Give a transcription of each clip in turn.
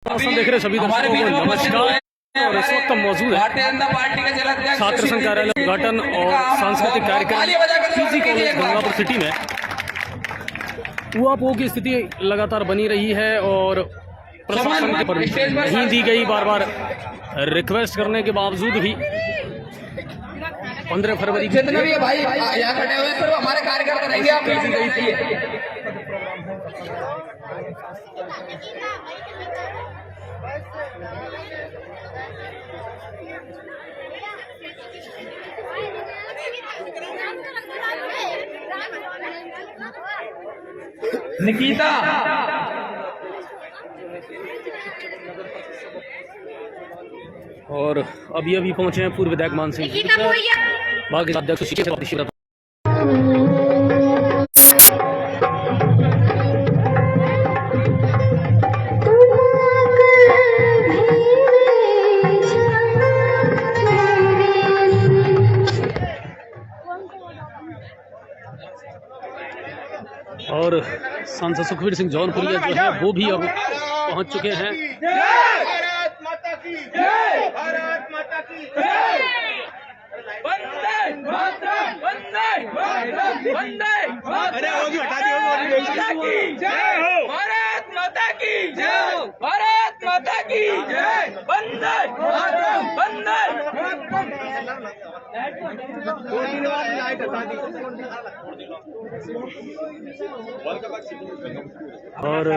देख रहे सभी दर्शकों को नमस्कार। और इस वक्त मौजूद है छात्र संघ कार्यालय उद्घाटन और सांस्कृतिक कार्यक्रम पीजी कॉलेज गंगापुर सिटी में। ऊहापोह की स्थिति लगातार बनी रही है और प्रशासन के पर नहीं दी गई, बार बार रिक्वेस्ट करने के बावजूद भी 15 फरवरी जितने भी भाई यहाँ खड़े हुए सिर्फ हमारे कार्यकर्ता रहेंगे। आप कैसी गई थी निकिता और अभी अभी पहुंचे हैं पूर्व विधायक मान सिंह बाकी अध्यक्ष और सांसद सुखवीर सिंह जौनपुरिया जो है वो भी अब पहुंच चुके हैं। भारत माता की जय, भारत माता की जय, वंदे मातरम, वंदे मातरम, वंदे मातरम, अरे वो भी हटा दियो, जय हो, भारत माता की जय, भारत माता की जय, वंदे मातरम, वंदे लाइट हटा दी। और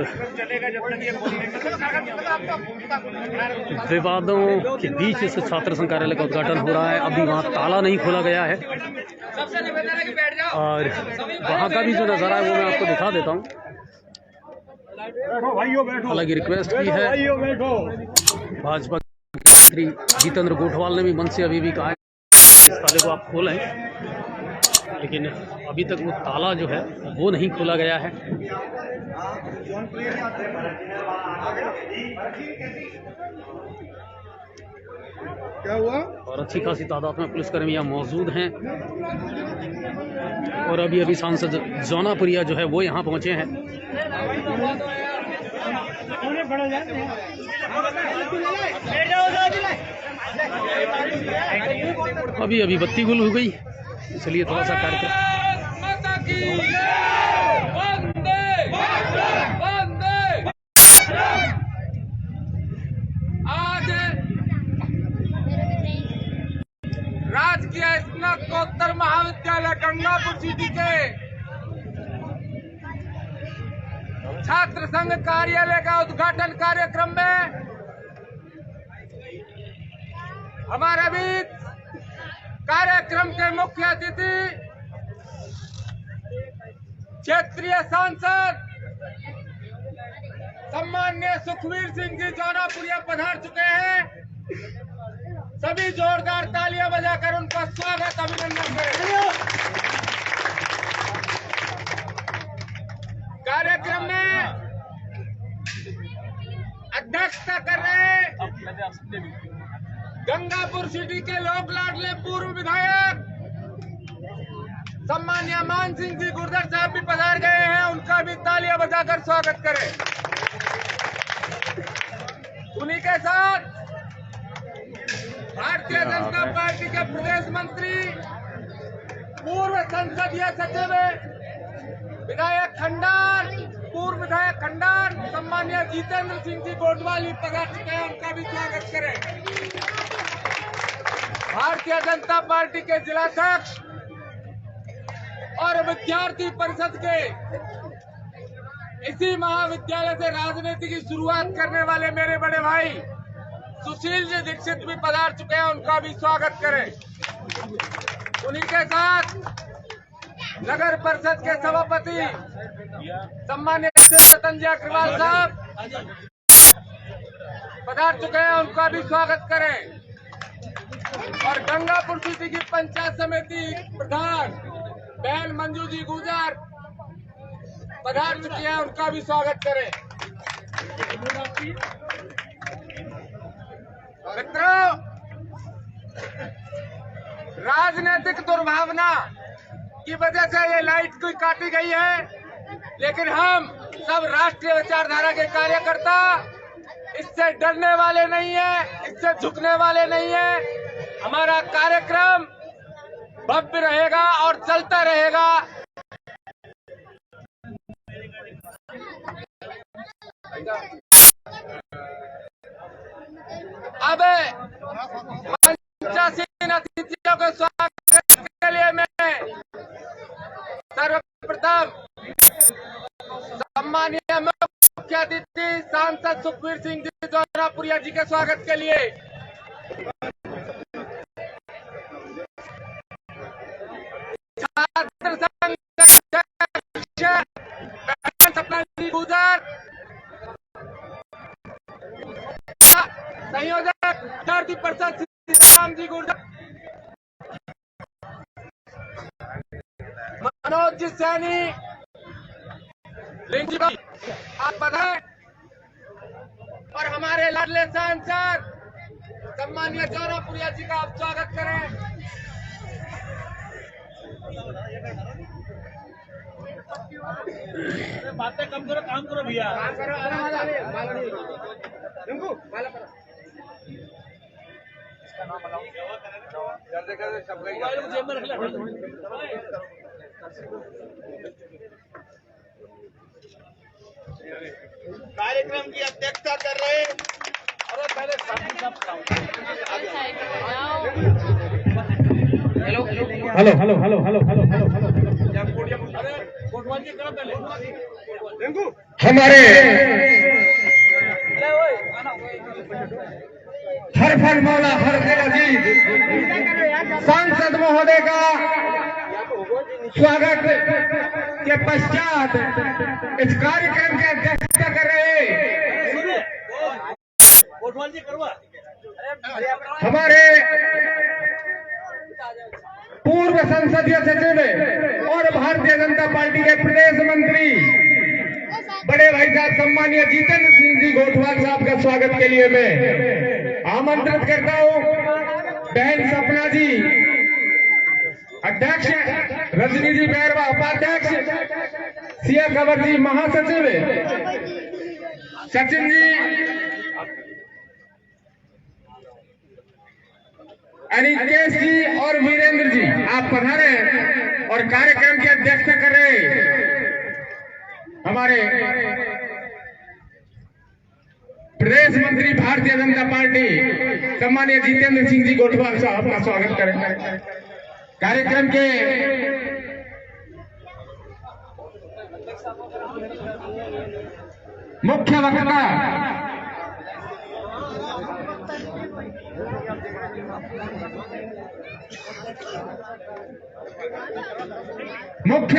विवादों के बीच इस छात्र संघ कार्यालय का उद्घाटन हो रहा है। अभी वहाँ ताला नहीं खोला गया है और वहाँ का भी जो नज़ारा है वो मैं आपको दिखा देता हूँ। हालांकि रिक्वेस्ट की है भाजपा मंत्री जितेंद्र गोठवाल ने भी मन से अभी भी कहा है इस ताले को आप खोलें, लेकिन अभी तक वो ताला जो है वो नहीं खोला गया है। क्या हुआ? और अच्छी खासी तादाद में पुलिसकर्मी यहाँ मौजूद हैं और अभी अभी सांसद जौनापुरिया जो है वो यहाँ पहुँचे हैं। अभी अभी बत्ती गुल हो गई, इसलिए थोड़ा सा कार्यक्रम आज राजकीय स्नातकोत्तर महाविद्यालय गंगापुर सिटी के छात्र संघ कार्यालय का उद्घाटन कार्यक्रम में हमारे बीच कार्यक्रम के मुख्य अतिथि क्षेत्रीय सांसद सम्माननीय सुखवीर सिंह जी जौनापुरिया पधार चुके हैं। सभी जोरदार तालियां बजाकर उनका स्वागत अभिनंदन करें। कार्यक्रम में अध्यक्षता कर रहे गंगापुर सिटी के लोक लाडले पूर्व विधायक सम्माननीय मान सिंह जी गुर्जर साहब भी पधार गए हैं, उनका भी तालियां बजाकर स्वागत करें। उन्हीं के साथ भारतीय जनता पार्टी के प्रदेश मंत्री पूर्व संसदीय सचिव विधायक खंडार, पूर्व विधायक खंडार सम्माननीय जितेंद्र सिंह जी गोठवाल पधार चुके हैं, उनका भी स्वागत करें। भारतीय जनता पार्टी के जिलाध्यक्ष और विद्यार्थी परिषद के इसी महाविद्यालय से राजनीति की शुरुआत करने वाले मेरे बड़े भाई सुशील जी दीक्षित भी पधार चुके हैं, उनका भी स्वागत करें। उन्हीं के साथ नगर परिषद के सभापति सम्मान्य रतन अग्रवाल साहब पधार चुके हैं, उनका भी स्वागत करें। और गंगापुर सिटी की पंचायत समिति प्रधान बहन मंजू जी गुजर पधार चुके हैं, उनका भी स्वागत करें। मित्रों, राजनीतिक दुर्भावना की वजह से ये लाइट कोई काटी गई है, लेकिन हम सब राष्ट्रीय विचारधारा के कार्यकर्ता इससे डरने वाले नहीं है, इससे झुकने वाले नहीं है। हमारा कार्यक्रम भव्य रहेगा और चलता रहेगा। अब मंचासीन अतिथियों के स्वागत के लिए मैं सर्वप्रथम सम्मानीय मुख्य अतिथि सांसद सुखबीर सिंह जी जौनपुरिया जी के स्वागत के लिए छात्र संघ सपना जी गुजर, संयोजक विद्यार्थी परिषद सीताराम जी गुर्जर, मनोज जी सैनी, लिंग जी आप बधाई और हमारे लाडले सांसद सम्मानीय जौनपुरिया जी का आप स्वागत करें। बातें कम करो, काम करो भैया। कार्यक्रम की अध्यक्षता कर रहे hello hello hello hello hello hello hello हमारे हर फल मौला हर जी सांसद महोदय का स्वागत के पश्चात इस कार्यक्रम की अध्यक्षता कर रहे हमारे पूर्व संसदीय सचिव और भारतीय जनता पार्टी के प्रदेश मंत्री बड़े भाई साहब सम्मानीय जितेंद्र सिंह जी गोठवाल साहब का स्वागत के लिए मैं आमंत्रित करता हूं। बहन सपना जी अध्यक्ष, रजनी जी बैरवा उपाध्यक्ष, सिया कंवर जी महासचिव, सचिन जी, अनिकेश जी और वीरेंद्र जी आप पधारे और कार्यक्रम की अध्यक्षता कर रहे हमारे प्रदेश मंत्री भारतीय जनता पार्टी सम्मानीय जितेंद्र सिंह जी गोठवाल साहब का स्वागत करें। कार्यक्रम के मुख्य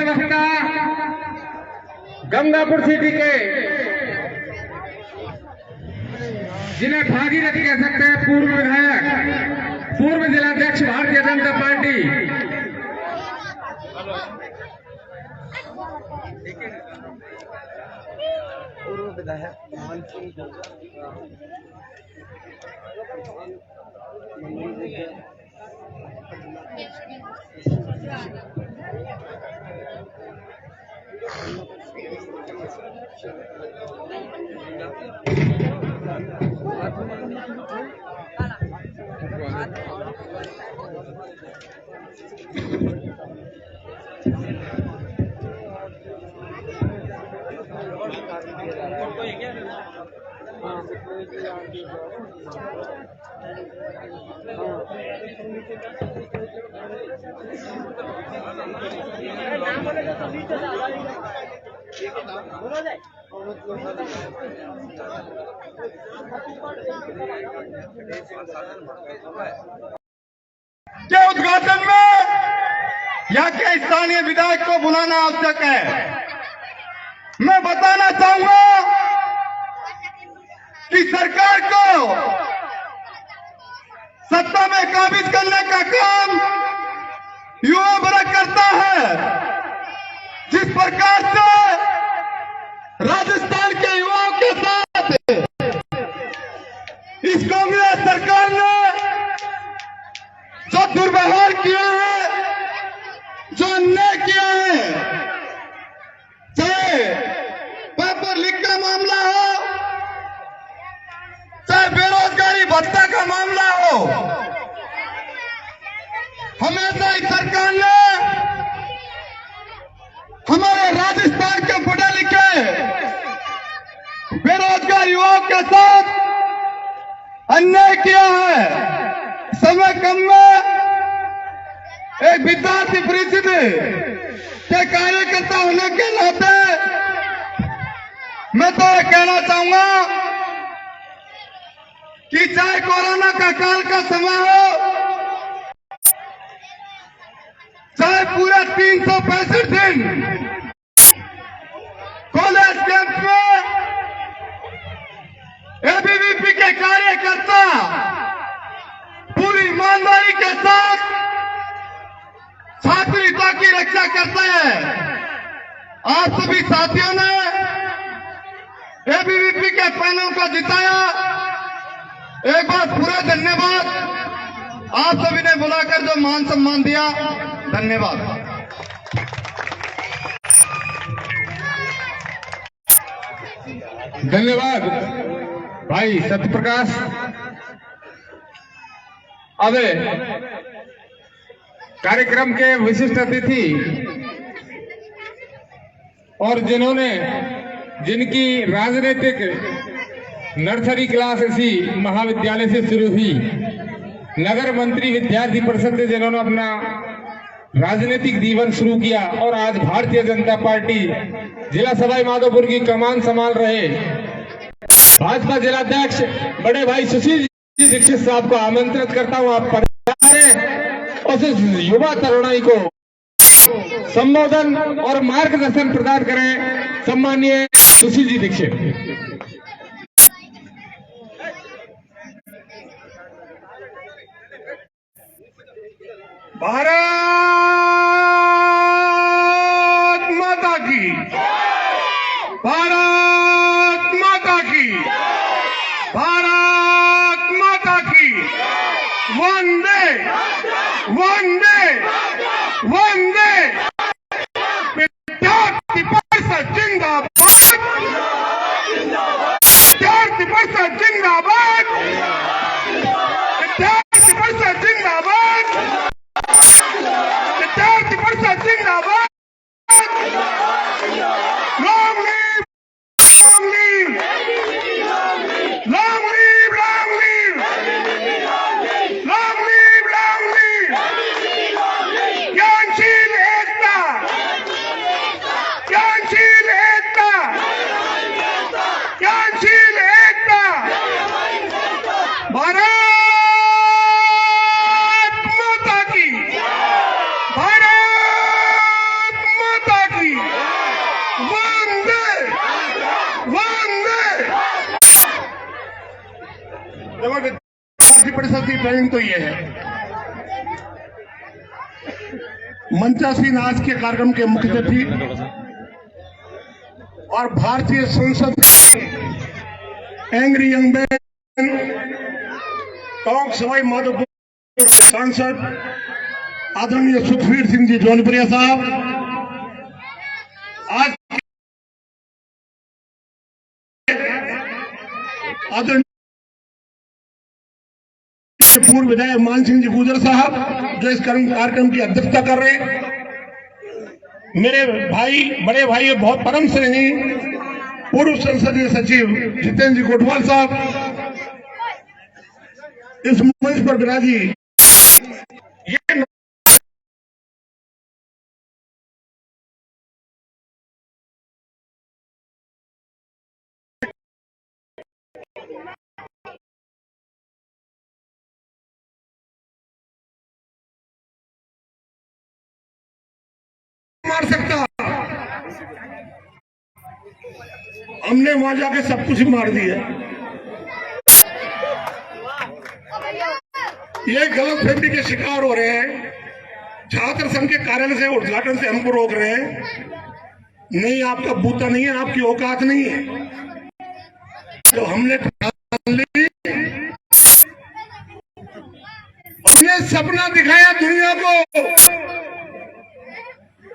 वक्ता गंगापुर सिटी के जिन्हें भागीरथ कह सकते हैं, पूर्व विधायक, पूर्व जिलाध्यक्ष भारतीय जनता पार्टी पूर्व विधायक के उद्घाटन में यहाँ के स्थानीय विधायक को बुलाना आवश्यक है। मैं बताना चाहूंगा कि सरकार को सत्ता में काबिज करने का काम युवा वर्ग करता है। जिस प्रकार से राजस्थान के युवाओं के साथ इस कांग्रेस सरकार ने जो दुर्व्यवहार किया है, जो अन्याय किया है, चाहे पेपर लीक का मामला हो, भत्ता का मामला हो, हमेशा इस सरकार ने हमारे राजस्थान के पढ़े लिखे बेरोजगार युवाओं के साथ अन्याय किया है। समय कम में एक विद्यार्थी परिषद के कार्यकर्ता होने के नाते मैं तो ये कहना चाहूंगा कि चाहे कोरोना का काल का समय हो, चाहे पूरे 365 दिन कॉलेज कैंप में एबीवीपी के कार्यकर्ता पूरी ईमानदारी के साथ छात्र हितों की रक्षा करते हैं। आप सभी साथियों ने एबीवीपी के पैनल को जिताया, एक बार पूरा धन्यवाद। आप सभी ने बुलाकर जो मान सम्मान दिया, धन्यवाद। धन्यवाद भाई सत्यप्रकाश। अब कार्यक्रम के विशिष्ट अतिथि और जिनकी राजनीतिक नर्सरी क्लास इसी महाविद्यालय से शुरू हुई, नगर मंत्री विद्यार्थी परिषद से जिन्होंने अपना राजनीतिक जीवन शुरू किया और आज भारतीय जनता पार्टी जिला सवाई माधोपुर की कमान संभाल रहे भाजपा जिलाध्यक्ष बड़े भाई सुशील जी दीक्षित साहब को आमंत्रित करता हूं, आप पधारें और इस युवा तरुणाई को संबोधन और मार्गदर्शन प्रदान करें। सम्माननीय सुशील जी दीक्षित। भारत माता की, भारत माता की, भारत माता की, वंदे वंदे वंदे। विद्यार्थी परिषद जिंदाबाद, विद्यार्थी परिषद जिंदाबाद, विद्यार्थी परिषद जिंदाबाद, विद्यार्थी परिषद जिंदाबाद। Long live, long live, long live, long live, long live, long live. ज्ञानशील एकता, ज्ञानशील एकता, ज्ञानशील एकता। भारत माता की, भारत माता की, वंदे वंदे। विद्यार्थी परिषद की ट्रेनिंग तो ये है। मंचासीन आज के कार्यक्रम के मुख्य अतिथि और भारतीय संसद angry young man Tonk Sawai Madhopur सांसद आदरणीय सुखबीर सिंह जी जौनपुरिया साहब, आज आदरणीय पूर्व विधायक मान सिंह जी गुजर साहब जो इस कार्यक्रम की अध्यक्षता कर रहे हैं, मेरे भाई बड़े भाई बहुत परम स्नेही पूर्व संसदीय सचिव जितेंद्र जी कोटवाल साहब, इस मंच पर विराजी ये मार सकता, हमने वहां जाके सब कुछ मार दिया। ये गलतफहमी के शिकार हो रहे हैं। छात्र संघ के कार्यालय से उद्घाटन से हमको रोक रहे हैं। नहीं, आपका बूता नहीं है, आपकी औकात नहीं है। तो हमने सपना दिखाया दुनिया को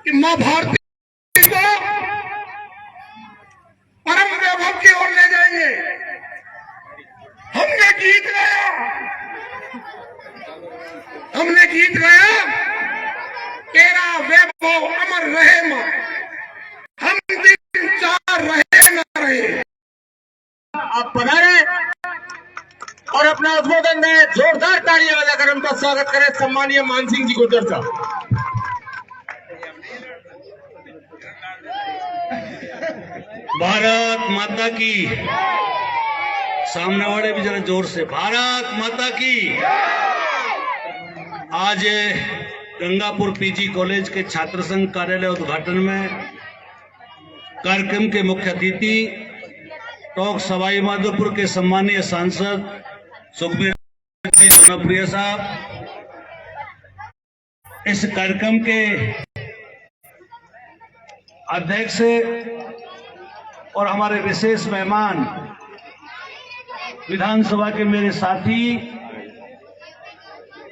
कि मां भारती को परम वैभव की ओर ले जाएंगे। हमने जीत गया। हमने गीत गाया, तेरा वैभव अमर रहे मां, हम दिन चार रहे न रहे। आप पधारे और अपना उद्बोधन में जोरदार तालियां बजाकर उनका स्वागत करें सम्मानीय मान सिंह जी गुर्जर साहब। भारत माता की, सामने वाले भी जरा जोर से, भारत माता की। आज गंगापुर पीजी कॉलेज के छात्र संघ कार्यालय उद्घाटन में कार्यक्रम के मुख्य अतिथि टोंक सवाई माधोपुर के सम्मानीय सांसद सुखबीर जी जनप्रिय साहब, इस कार्यक्रम के अध्यक्ष और हमारे विशेष मेहमान विधानसभा के मेरे साथी,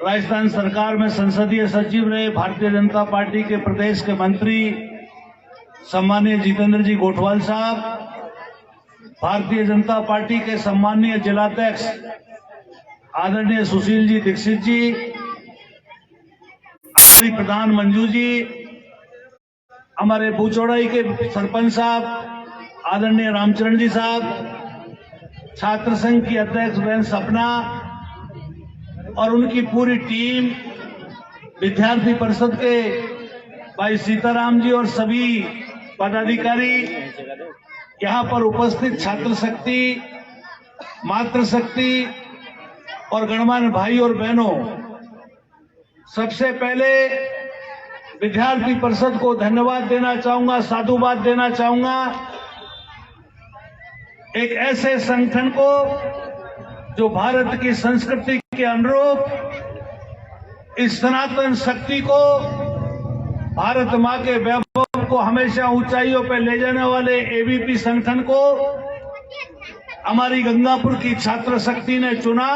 राजस्थान सरकार में संसदीय सचिव रहे भारतीय जनता पार्टी के प्रदेश के मंत्री सम्मानीय जितेंद्र जी गोठवाल साहब, भारतीय जनता पार्टी के सम्मानीय जिलाध्यक्ष आदरणीय सुशील जी दीक्षित जी, हमारी प्रधान मंजू जी, हमारे बूचौड़ाई के सरपंच साहब आदरणीय रामचरण जी साहब, छात्र संघ की अध्यक्ष बहन सपना और उनकी पूरी टीम, विद्यार्थी परिषद के भाई सीताराम जी और सभी पदाधिकारी, यहाँ पर उपस्थित छात्र शक्ति, मातृशक्ति और गणमान्य भाई और बहनों, सबसे पहले विद्यार्थी परिषद को धन्यवाद देना चाहूंगा, साधुवाद देना चाहूंगा। एक ऐसे संगठन को जो भारत की संस्कृति के अनुरूप इस सनातन शक्ति को, भारत मां के वैभव को हमेशा ऊंचाइयों पर ले जाने वाले एबीपी संगठन को हमारी गंगापुर की छात्र शक्ति ने चुना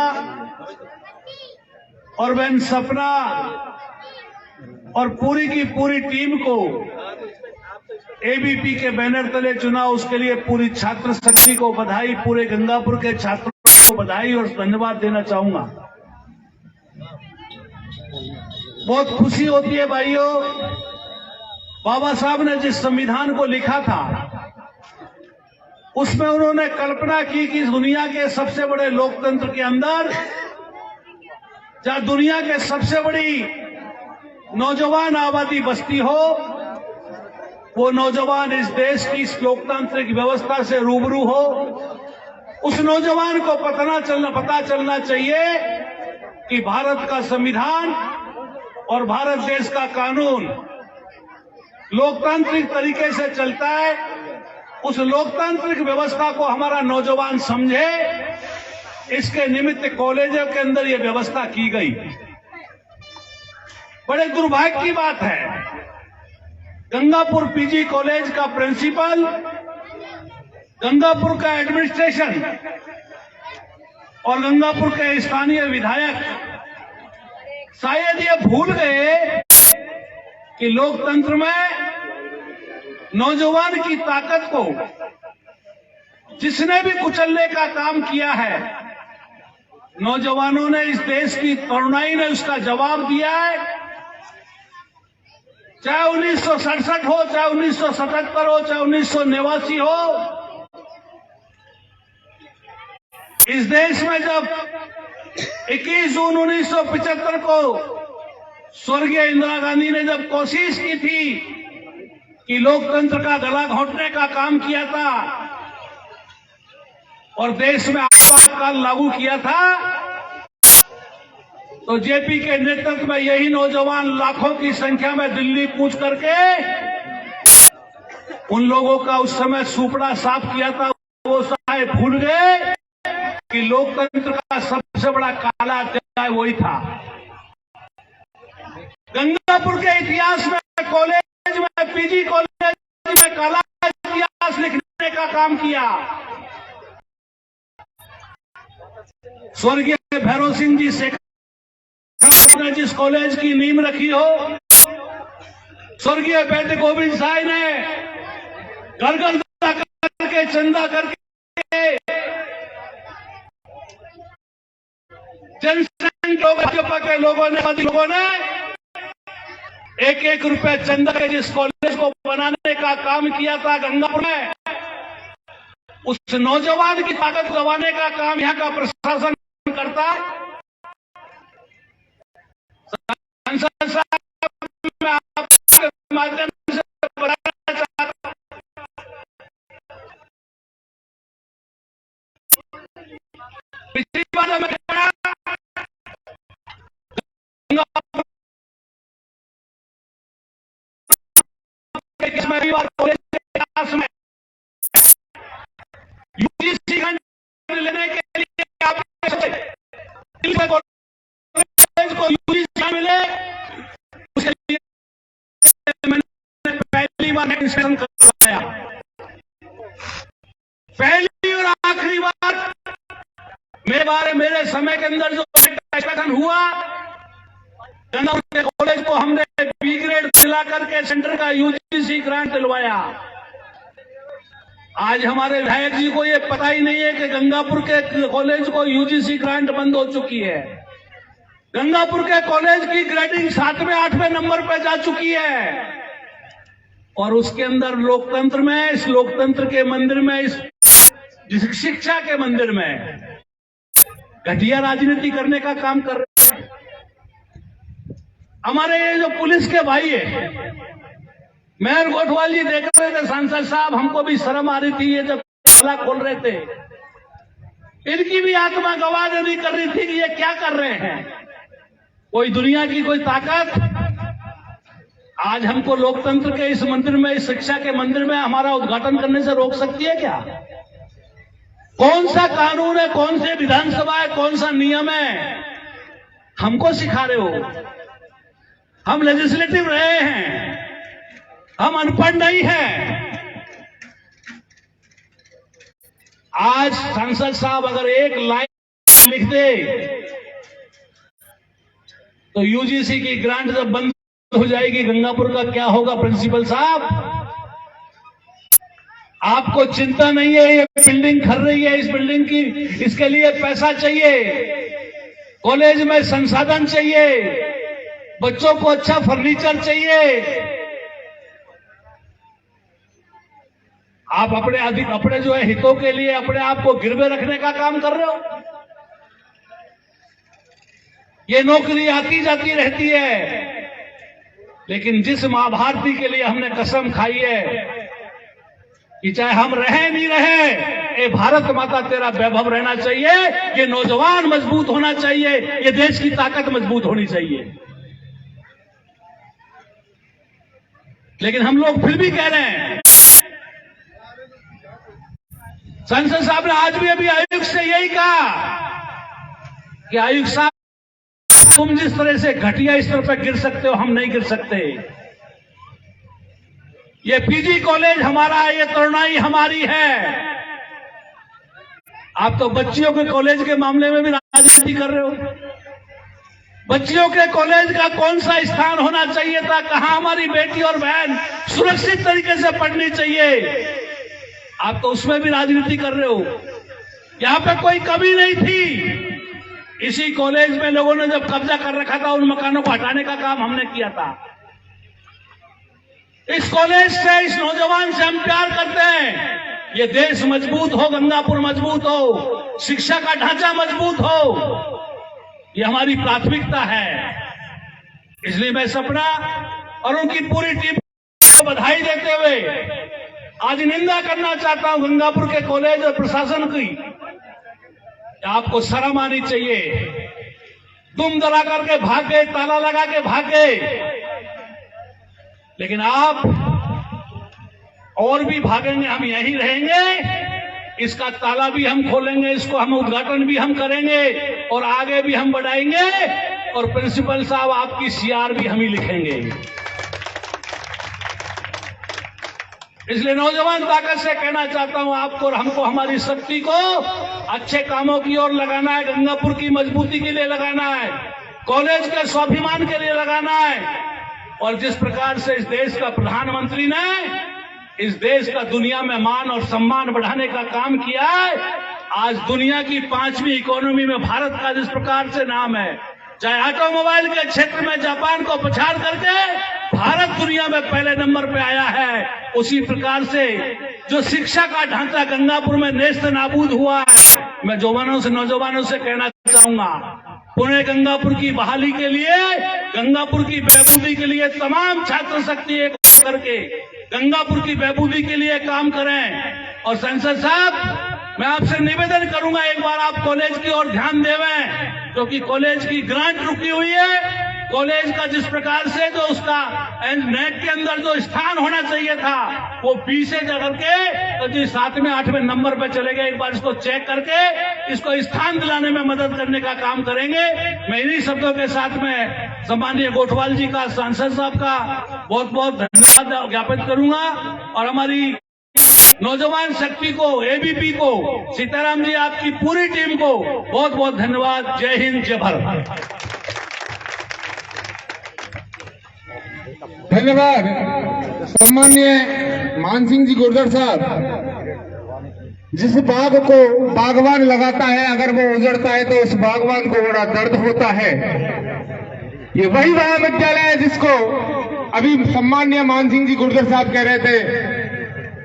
और बहन सपना और पूरी की पूरी टीम को एबीपी के बैनर तले चुना। उसके लिए पूरी छात्र शक्ति को बधाई, पूरे गंगापुर के छात्रों को बधाई और धन्यवाद देना चाहूंगा। बहुत खुशी होती है भाइयों, बाबा साहब ने जिस संविधान को लिखा था उसमें उन्होंने कल्पना की कि दुनिया के सबसे बड़े लोकतंत्र के अंदर, जहां दुनिया के सबसे बड़ी नौजवान आबादी बसती हो, वो नौजवान इस देश की इस लोकतांत्रिक व्यवस्था से रूबरू हो, उस नौजवान को पता चलना चाहिए कि भारत का संविधान और भारत देश का कानून लोकतांत्रिक तरीके से चलता है। उस लोकतांत्रिक व्यवस्था को हमारा नौजवान समझे, इसके निमित्त कॉलेजों के अंदर यह व्यवस्था की गई। बड़े दुर्भाग्य की बात है, गंगापुर पीजी कॉलेज का प्रिंसिपल, गंगापुर का एडमिनिस्ट्रेशन और गंगापुर के स्थानीय विधायक शायद ये भूल गए कि लोकतंत्र में नौजवान की ताकत को जिसने भी कुचलने का काम किया है, नौजवानों ने, इस देश की तरुणाई ने उसका जवाब दिया है। चाहे 1967 हो, चाहे 1977 हो, चाहे 1989 हो, इस देश में जब 21 जून 1975 को स्वर्गीय इंदिरा गांधी ने जब कोशिश की थी कि लोकतंत्र का गला घोंटने का काम किया था और देश में आपातकाल लागू किया था, तो जेपी के नेतृत्व में यही नौजवान लाखों की संख्या में दिल्ली कूच करके उन लोगों का उस समय सुपड़ा साफ किया था। वो शायद भूल गए कि लोकतंत्र का सबसे बड़ा काला अध्याय वही था। गंगापुर के इतिहास में, कॉलेज में, पीजी कॉलेज में काला इतिहास लिखने का काम किया। स्वर्गीय भैरव सिंह जी शेखर ने जिस कॉलेज की नींव रखी हो, स्वर्गीय बेटे गोविंद साई ने घर घर करके चंदा करके जनसंघ भाजपा के लोगों ने 1-1 रुपए चंदा के जिस कॉलेज को बनाने का काम किया था गंगापुर में, उस नौजवान की ताकत गंवाने का काम यहाँ का प्रशासन करता है। सांसद साहब, मैं आपके माध्यम से बताना चाहता हूं, पिछली बार मैं में यूजीसी लेने के लिए आप को यूजीसी मिले, उसके लिए मैंने पहली बार एक्सटेंशन करवाया। पहली और आखिरी बार मेरे समय के अंदर जो एक्सटेंशन हुआ, गंगापुर कॉलेज को हमने बी ग्रेड दिला करके सेंटर का यूजीसी ग्रांट दिलवाया। आज हमारे विधायक जी को ये पता ही नहीं है कि गंगापुर के कॉलेज को यूजीसी ग्रांट बंद हो चुकी है। गंगापुर के कॉलेज की ग्रेडिंग 7वें 8वें नंबर पे जा चुकी है, और उसके अंदर लोकतंत्र में, इस लोकतंत्र के मंदिर में, इस शिक्षा के मंदिर में घटिया राजनीति करने का काम कर रहे हैं। हमारे ये जो पुलिस के भाई है, मेयर गोठवाल जी देख रहे थे, सांसद साहब, हमको भी शर्म आ रही थी ये जब ताला खोल रहे थे। इनकी भी आत्मा गवाह नहीं कर रही थी कि ये क्या कर रहे हैं। कोई दुनिया की कोई ताकत आज हमको लोकतंत्र के इस मंदिर में, इस शिक्षा के मंदिर में हमारा उद्घाटन करने से रोक सकती है क्या? कौन सा कानून है, कौन से विधानसभा है, कौन सा नियम है, हमको सिखा रहे हो? हम लेजिस्लेटिव रहे हैं, हम अनपढ़ नहीं हैं। आज सांसद साहब अगर एक लाइन लिख दे तो यूजीसी की ग्रांट जब बंद हो जाएगी, गंगापुर का क्या होगा? प्रिंसिपल साहब, आपको चिंता नहीं है? ये बिल्डिंग खर रही है, इस बिल्डिंग की, इसके लिए पैसा चाहिए, कॉलेज में संसाधन चाहिए, बच्चों को अच्छा फर्नीचर चाहिए। आप अपने जो है हितों के लिए अपने आप को गिरवे रखने का काम कर रहे हो। ये नौकरी आती जाती रहती है, लेकिन जिस मां भारती के लिए हमने कसम खाई है कि चाहे हम रहे नहीं रहे, ये भारत माता तेरा वैभव रहना चाहिए, ये नौजवान मजबूत होना चाहिए, ये देश की ताकत मजबूत होनी चाहिए। लेकिन हम लोग फिर भी कह रहे हैं, संसद साहब ने आज भी अभी आयुक्त से यही कहा कि आयुक्त साहब, तुम जिस तरह से घटिया स्तर पर गिर सकते हो, हम नहीं गिर सकते। ये पीजी कॉलेज हमारा है, ये तरुणाई हमारी है। आप तो बच्चियों के कॉलेज के मामले में भी राजनीति कर रहे हो। बच्चियों के कॉलेज का कौन सा स्थान होना चाहिए था, कहां हमारी बेटी और बहन सुरक्षित तरीके से पढ़नी चाहिए, आप तो उसमें भी राजनीति कर रहे हो। यहां पे कोई कमी नहीं थी। इसी कॉलेज में लोगों ने जब कब्जा कर रखा था, उन मकानों को हटाने का काम हमने किया था। इस कॉलेज से, इस नौजवान से हम प्यार करते हैं। ये देश मजबूत हो, गंगापुर मजबूत हो, शिक्षा का ढांचा मजबूत हो, ये हमारी प्राथमिकता है। इसलिए मैं सपना और उनकी पूरी टीम को बधाई देते हुए आज निंदा करना चाहता हूं गंगापुर के कॉलेज और प्रशासन की। आपको शर्म आनी चाहिए। दुम दला करके भागे, ताला लगा के भागे, लेकिन आप और भी भागेंगे, हम यहीं रहेंगे। इसका ताला भी हम खोलेंगे, इसको हम उद्घाटन भी हम करेंगे और आगे भी हम बढ़ाएंगे। और प्रिंसिपल साहब, आपकी सीआर भी हम ही लिखेंगे। इसलिए नौजवान ताकत से कहना चाहता हूं आपको और हमको, हमारी शक्ति को अच्छे कामों की ओर लगाना है, गंगापुर की मजबूती के लिए लगाना है, कॉलेज के स्वाभिमान के लिए लगाना है। और जिस प्रकार से इस देश का प्रधानमंत्री ने इस देश का दुनिया में मान और सम्मान बढ़ाने का काम किया है, आज दुनिया की 5वीं इकोनॉमी में भारत का जिस प्रकार से नाम है, चाहे ऑटोमोबाइल के क्षेत्र में जापान को पछाड़ करके भारत दुनिया में पहले नंबर पे आया है, उसी प्रकार से जो शिक्षा का ढांचा गंगापुर में नेस्त नाबूद हुआ है, मैं नौजवानों से कहना चाहूंगा, पुणे गंगापुर की बहाली के लिए, गंगापुर की बहबूदी के लिए तमाम छात्र शक्ति एक करके गंगापुर की बहबूदी के लिए काम करें। और सांसद साहब, मैं आपसे निवेदन करूंगा, एक बार आप कॉलेज की ओर ध्यान देवें, क्योंकि कॉलेज की ग्रांट रुकी हुई है। कॉलेज का जिस प्रकार से जो उसका नेट के अंदर जो स्थान होना चाहिए था, वो 20 से करके तो जी 7वें 8वें नंबर पर चले गए। एक बार इसको चेक करके इसको स्थान दिलाने में मदद करने का काम करेंगे। मैं इन्हीं शब्दों के साथ में सम्माननीय गोठवाल जी का, सांसद साहब का बहुत बहुत धन्यवाद ज्ञापित करूंगा और हमारी नौजवान शक्ति को, एबीपी को, सीताराम जी आपकी पूरी टीम को बहुत बहुत धन्यवाद। जय हिंद, जय भारत। धन्यवाद सम्माननीय मान सिंह जी गुर्जर साहब। जिस बाग को बागवान लगाता है, अगर वो उजड़ता है तो उस बागवान को बड़ा दर्द होता है। ये वही महाविद्यालय है जिसको अभी सम्माननीय मान सिंह जी गुर्जर साहब कह रहे थे,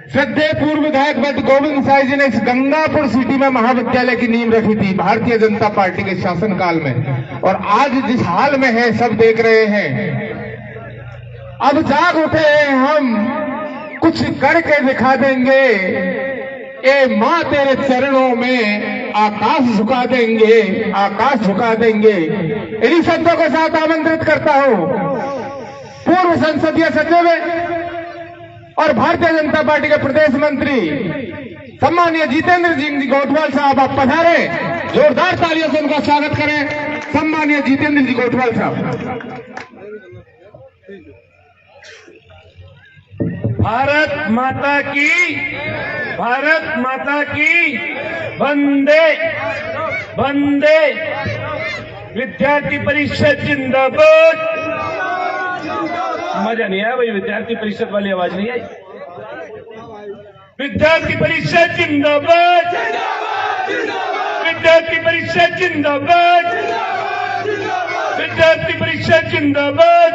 श्रद्धेय पूर्व विधायक वैद्य गोविंद साई जी ने इस गंगापुर सिटी में महाविद्यालय की नींव रखी थी भारतीय जनता पार्टी के शासनकाल में, और आज जिस हाल में है सब देख रहे हैं। अब जाग उठे हैं हम, कुछ करके दिखा देंगे, ए मां तेरे चरणों में आकाश झुका देंगे, आकाश झुका देंगे। इन्हीं शब्दों के साथ आमंत्रित करता हूं पूर्व संसदीय सचिव और भारतीय जनता पार्टी के प्रदेश मंत्री सम्माननीय जितेंद्र सिंह जी गोठवाल साहब, आप पधारे, जोरदार तालियों से उनका स्वागत करें। सम्माननीय जितेंद्र जी गोठवाल साहब। भारत माता की, भारत माता की, वंदे वंदे। विद्यार्थी परिषद जिंदाबाद। मजा नहीं आया भाई, विद्यार्थी परिषद वाली आवाज नहीं आई। विद्यार्थी परिषद जिंदाबाद, विद्यार्थी परिषद जिंदाबाद, विद्यार्थी परिषद जिंदाबाद।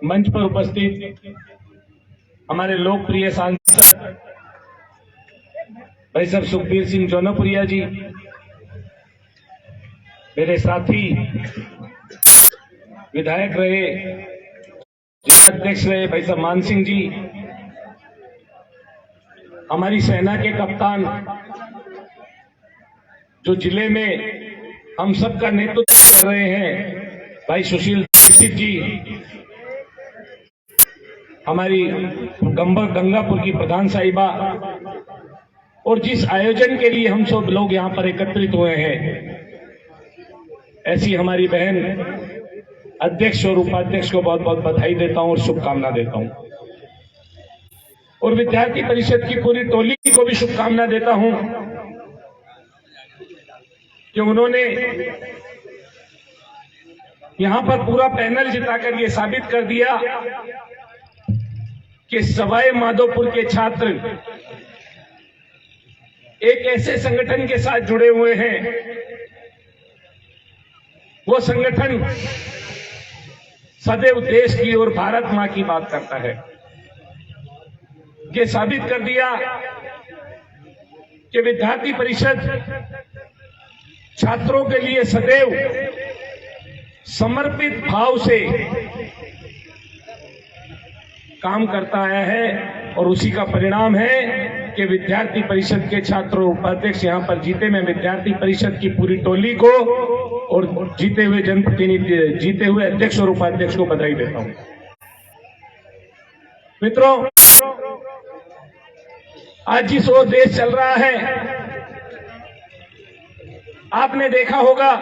मंच पर उपस्थित हमारे लोकप्रिय सांसद भाई साहब सुखबीर सिंह जौनपुरिया जी, मेरे साथी विधायक रहे, अध्यक्ष रहे भाई साहब मान सिंह जी, हमारी सेना के कप्तान जो जिले में हम सबका नेतृत्व कर रहे हैं भाई सुशील दीक्षित जी, हमारी गंगापुर की प्रधान साहिबा, और जिस आयोजन के लिए हम सब लोग यहां पर एकत्रित हुए हैं, ऐसी हमारी बहन अध्यक्ष और उपाध्यक्ष को बहुत बहुत बधाई देता हूं और शुभकामना देता हूं, और विद्यार्थी परिषद की पूरी टोली को भी शुभकामना देता हूं कि उन्होंने यहां पर पूरा पैनल जिताकर यह साबित कर दिया कि सवाई माधोपुर के छात्र एक ऐसे संगठन के साथ जुड़े हुए हैं, वो संगठन सदैव देश की और भारत मां की बात करता है। ये साबित कर दिया कि विद्यार्थी परिषद छात्रों के लिए सदैव समर्पित भाव से काम करता आया है, और उसी का परिणाम है कि विद्यार्थी परिषद के छात्र उपाध्यक्ष यहां पर जीते। मैं विद्यार्थी परिषद की पूरी टोली को और जीते हुए जनप्रतिनिधि, जीते हुए अध्यक्ष और उपाध्यक्ष को बधाई देता हूं। मित्रों, आज जिस ओर देश चल रहा है, आपने देखा होगा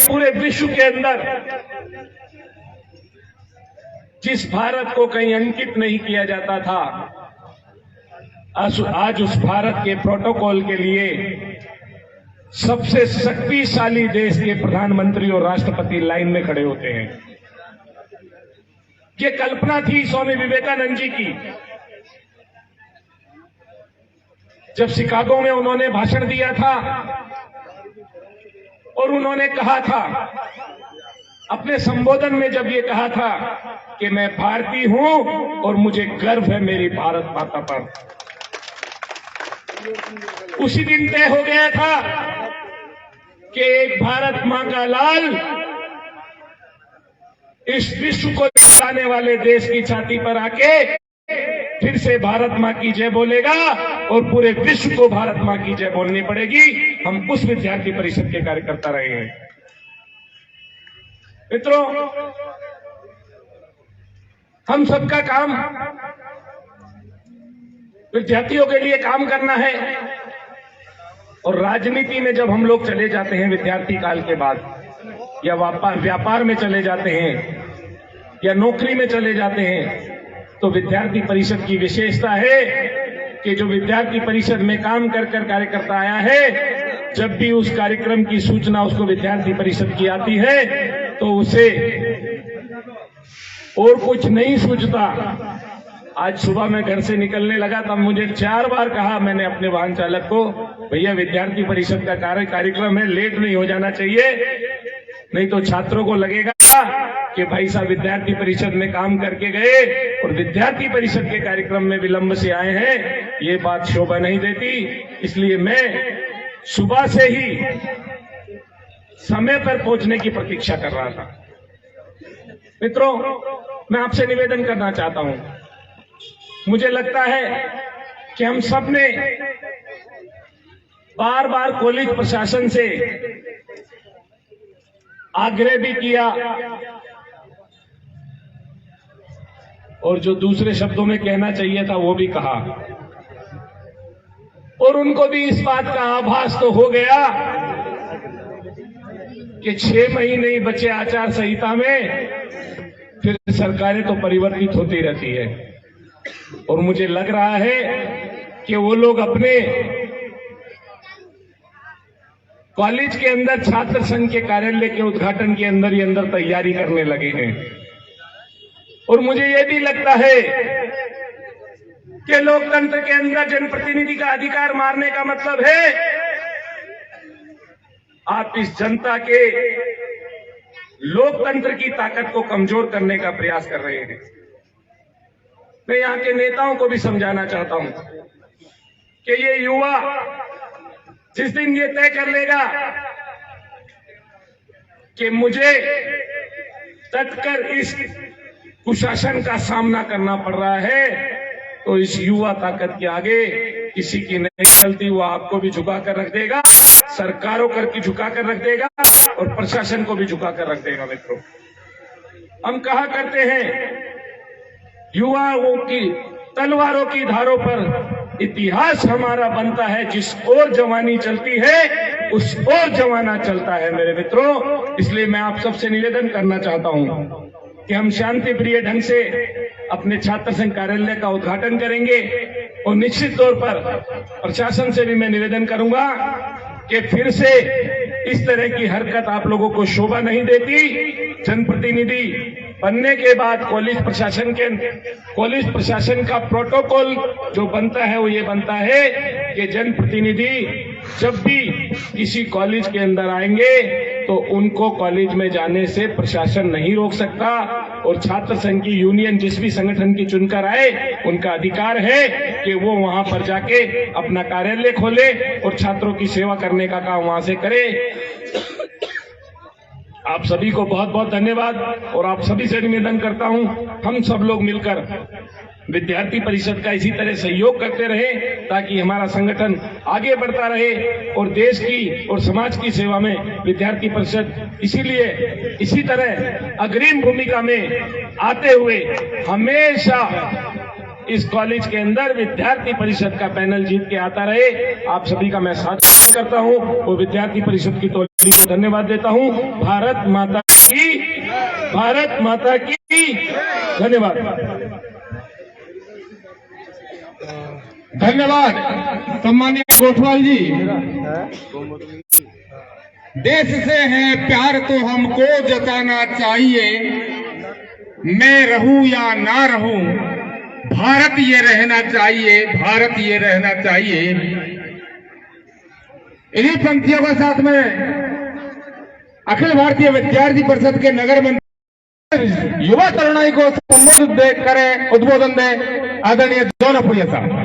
पूरे विश्व के अंदर जिस भारत को कहीं अंकित नहीं किया जाता था, आज उस भारत के प्रोटोकॉल के लिए सबसे शक्तिशाली देश के प्रधानमंत्री और राष्ट्रपति लाइन में खड़े होते हैं। ये कल्पना थी स्वामी विवेकानंद जी की, जब शिकागो में उन्होंने भाषण दिया था और उन्होंने कहा था, अपने संबोधन में जब ये कहा था कि मैं भारतीय हूं और मुझे गर्व है मेरी भारत माता पर, उसी दिन तय हो गया था कि एक भारत मां का लाल इस विश्व को दिखाने वाले देश की छाती पर आके फिर से भारत मां की जय बोलेगा और पूरे विश्व को भारत मां की जय बोलनी पड़ेगी। हम उस विद्यार्थी परिषद के कार्यकर्ता रहे हैं। मित्रों, हम सबका काम विद्यार्थियों के लिए काम करना है और राजनीति में जब हम लोग चले जाते हैं विद्यार्थी काल के बाद, या व्यापार में चले जाते हैं या नौकरी में चले जाते हैं, तो विद्यार्थी परिषद की विशेषता है कि जो विद्यार्थी परिषद में काम कर कार्यकर्ता आया है, जब भी उस कार्यक्रम की सूचना उसको विद्यार्थी परिषद की आती है तो उसे और कुछ नहीं सूझता। आज सुबह मैं घर से निकलने लगा तब मुझे 4 बार कहा मैंने अपने वाहन चालक को, भैया विद्यार्थी परिषद का कार्यक्रम है, लेट नहीं हो जाना चाहिए, नहीं तो छात्रों को लगेगा कि भाई साहब विद्यार्थी परिषद में काम करके गए और विद्यार्थी परिषद के कार्यक्रम में विलंब से आए हैं, ये बात शोभा नहीं देती। इसलिए मैं सुबह से ही समय पर पहुंचने की प्रतीक्षा कर रहा था। मित्रों, मैं आपसे निवेदन करना चाहता हूं, मुझे लगता है कि हम सब ने बार बार कॉलेज प्रशासन से आग्रह भी किया और जो दूसरे शब्दों में कहना चाहिए था वो भी कहा, और उनको भी इस बात का आभास तो हो गया कि 6 महीने ही बचे आचार संहिता में, फिर सरकारें तो परिवर्तित होती रहती है। और मुझे लग रहा है कि वो लोग अपने कॉलेज के अंदर छात्र संघ के कार्यालय के उद्घाटन के अंदर ही अंदर तैयारी करने लगे हैं। और मुझे यह भी लगता है कि लोकतंत्र के अंदर जनप्रतिनिधि का अधिकार मारने का मतलब है आप इस जनता के लोकतंत्र की ताकत को कमजोर करने का प्रयास कर रहे हैं। मैं यहां के नेताओं को भी समझाना चाहता हूं कि ये युवा जिस दिन ये तय कर लेगा कि मुझे डटकर इस कुशासन का सामना करना पड़ रहा है, तो इस युवा ताकत के आगे किसी की नहीं चलती, वो आपको भी झुका कर रख देगा, सरकारों की झुका कर रख देगा और प्रशासन को भी झुका कर रख देगा। मित्रों, हम कहा करते हैं युवाओं की तलवारों की धारों पर इतिहास हमारा बनता है, जिस ओर जवानी चलती है उस ओर जमाना चलता है। मेरे मित्रों, इसलिए मैं आप सबसे निवेदन करना चाहता हूं कि हम शांति प्रिय ढंग से अपने छात्र संघ कार्यालय का उद्घाटन करेंगे और निश्चित तौर पर प्रशासन से भी मैं निवेदन करूंगा कि फिर से इस तरह की हरकत आप लोगों को शोभा नहीं देती। जनप्रतिनिधि बनने के बाद कॉलेज प्रशासन का प्रोटोकॉल जो बनता है वो ये बनता है कि जनप्रतिनिधि जब भी किसी कॉलेज के अंदर आएंगे तो उनको कॉलेज में जाने से प्रशासन नहीं रोक सकता, और छात्र संघ की यूनियन जिस भी संगठन की चुनकर आए उनका अधिकार है कि वो वहां पर जाके अपना कार्यालय खोले और छात्रों की सेवा करने का काम वहां से करे। आप सभी को बहुत बहुत धन्यवाद और आप सभी से निवेदन करता हूं हम सब लोग मिलकर विद्यार्थी परिषद का इसी तरह सहयोग करते रहे ताकि हमारा संगठन आगे बढ़ता रहे और देश की और समाज की सेवा में विद्यार्थी परिषद इसीलिए इसी तरह अग्रिम भूमिका में आते हुए हमेशा इस कॉलेज के अंदर विद्यार्थी परिषद का पैनल जीत के आता रहे। आप सभी का मैं साथ करता हूं और विद्यार्थी परिषद की टोली को धन्यवाद देता हूं। भारत माता की धन्यवाद। धन्यवाद सम्मानीय गोठवाल जी। देश से है प्यार तो हमको जताना चाहिए, मैं रहूं या ना रहूं भारत ये रहना चाहिए, भारत ये रहना चाहिए। इन्हीं पंक्तियों के साथ में अखिल भारतीय विद्यार्थी परिषद के नगर मंत्री युवा तरुणाई को संबोधित करें, उद्बोधन दें आदरणीय जौनपुरिया साहब।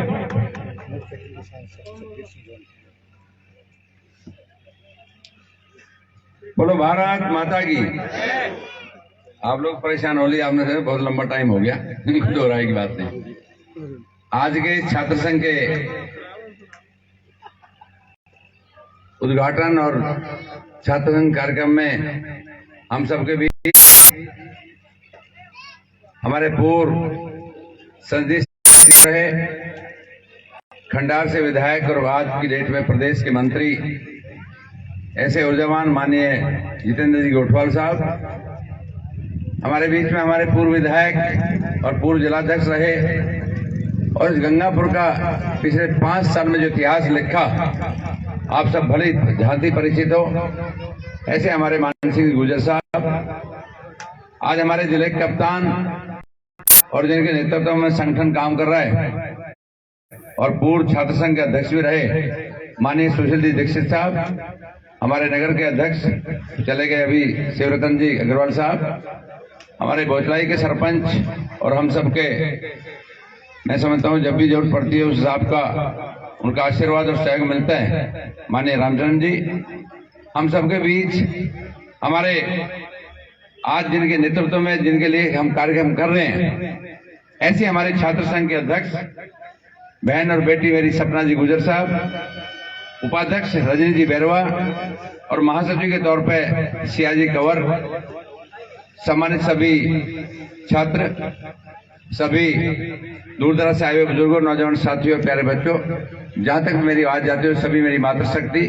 बोलो भारत माता की। आप लोग परेशान हो लिए, आपने बहुत लंबा टाइम हो गया, दोहराई की बात नहीं। आज के छात्र संघ के उद्घाटन और छात्र संघ कार्यक्रम में हम सबके बीच हमारे पूर्व संसदीय रहे, खंडार से विधायक और आज की डेट में प्रदेश के मंत्री ऐसे ऊर्जावान माननीय जितेंद्र जी गोठवाल साहब, हमारे बीच में हमारे पूर्व विधायक और पूर्व जिलाध्यक्ष रहे और इस गंगापुर का पिछले 5 साल में जो इतिहास लिखा आप सब भली भांति परिचित हो, ऐसे हमारे मान सिंह गुर्जर साहब आज हमारे जिले के कप्तान और जिनके नेतृत्व में संगठन काम कर रहा है और पूर्व छात्र संघ के अध्यक्ष भी रहे माननीय सुशील जी दीक्षित साहब, हमारे नगर के अध्यक्ष चले गए अभी शिवरतन जी अग्रवाल साहब, हमारे भोजलाई के सरपंच और हम सबके मैं समझता हूँ जब भी जरूरत पड़ती है उस हिसाब का उनका आशीर्वाद और सहयोग मिलता है माननीय रामचंद्र जी, हम सबके बीच हमारे आज जिनके नेतृत्व में जिनके लिए हम कार्यक्रम कर रहे हैं ऐसे हमारे छात्र संघ के अध्यक्ष बहन और बेटी मेरी सपना जी गुजर साहब, उपाध्यक्ष रजनी जी बैरवा और महासचिव के तौर पे सियाजी कंवर, सम्मानित सभी छात्र, सभी दूर दराज से आए हुए बुजुर्गों, नौजवान साथियों, प्यारे बच्चों, जहां तक मेरी आवाज जाती है सभी मेरी मातृशक्ति